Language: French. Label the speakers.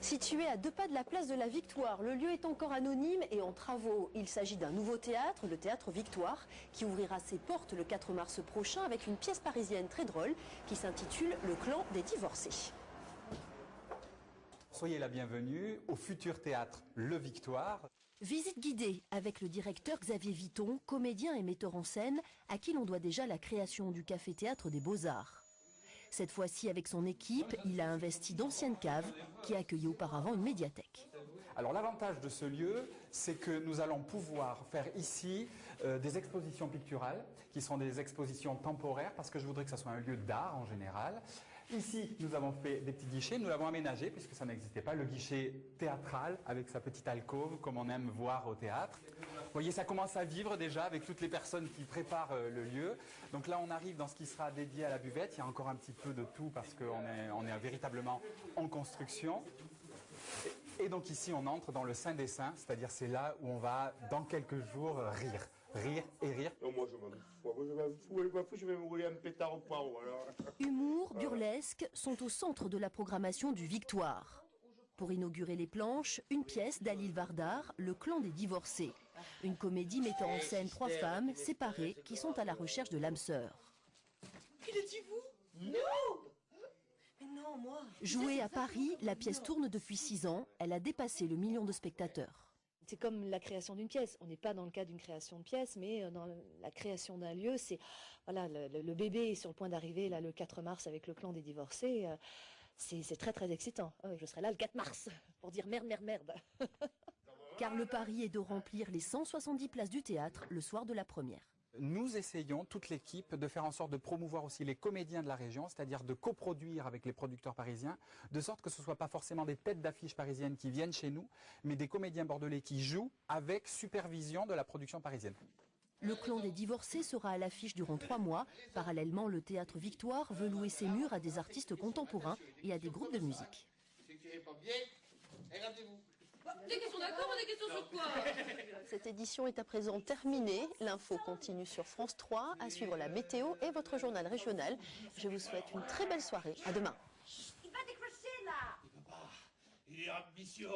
Speaker 1: Situé à 2 pas de la place de la Victoire, le lieu est encore anonyme et en travaux. Il s'agit d'un nouveau théâtre, le Théâtre Victoire, qui ouvrira ses portes le 4 mars prochain avec une pièce parisienne très drôle qui s'intitule Le clan des divorcés.
Speaker 2: Soyez la bienvenue au futur théâtre Le Victoire.
Speaker 1: Visite guidée avec le directeur Xavier Viton, comédien et metteur en scène, à qui l'on doit déjà la création du Café-Théâtre des Beaux-Arts. Cette fois-ci, avec son équipe, il a investi d'anciennes caves qui accueillaient auparavant une médiathèque.
Speaker 2: Alors l'avantage de ce lieu, c'est que nous allons pouvoir faire ici des expositions picturales, qui sont des expositions temporaires, parce que je voudrais que ça soit un lieu d'art en général. Ici, nous avons fait des petits guichets, nous l'avons aménagé, puisque ça n'existait pas, le guichet théâtral, avec sa petite alcôve, comme on aime voir au théâtre. Vous voyez, ça commence à vivre déjà avec toutes les personnes qui préparent le lieu. Donc là, on arrive dans ce qui sera dédié à la buvette. Il y a encore un petit peu de tout, parce qu'on est véritablement en construction. Et donc ici, on entre dans le Saint des Saints, c'est-à-dire c'est là où on va, dans quelques jours, rire. Rire et rire.
Speaker 3: Moi, je m'en fous, je vais mourir un pétard au poireau, alors.
Speaker 1: Humour, burlesque sont au centre de la programmation du Victoire. Pour inaugurer les planches, une pièce d'Halil Vardar, Le clan des divorcés. Une comédie mettant en scène 3 femmes séparées qui sont à la recherche de l'âme sœur.
Speaker 4: Il a dit vous? Non! Mais non, moi.
Speaker 1: Jouée à Paris, la pièce tourne depuis 6 ans. Elle a dépassé le 1 million de spectateurs.
Speaker 5: C'est comme la création d'une pièce. On n'est pas dans le cas d'une création de pièce, mais dans la création d'un lieu, c'est voilà, le bébé est sur le point d'arriver là le 4 mars avec le clan des divorcés. C'est très très excitant. Je serai là le 4 mars pour dire merde, merde, merde.
Speaker 1: Car le pari est de remplir les 170 places du théâtre le soir de la première.
Speaker 2: Nous essayons, toute l'équipe, de faire en sorte de promouvoir aussi les comédiens de la région, c'est-à-dire de coproduire avec les producteurs parisiens, de sorte que ce ne soit pas forcément des têtes d'affiche parisiennes qui viennent chez nous, mais des comédiens bordelais qui jouent avec supervision de la production parisienne.
Speaker 1: Le clan des divorcés sera à l'affiche durant 3 mois. Parallèlement, le Théâtre Victoire veut louer ses murs à des artistes contemporains et à des groupes de musique.
Speaker 4: Des questions d'accord ou des questions sur quoi?
Speaker 1: Cette édition est à présent terminée. L'info continue sur France 3. À suivre la météo et votre journal régional. Je vous souhaite une très belle soirée. À demain.
Speaker 4: Il va décrocher là.
Speaker 3: Il est ambitieux.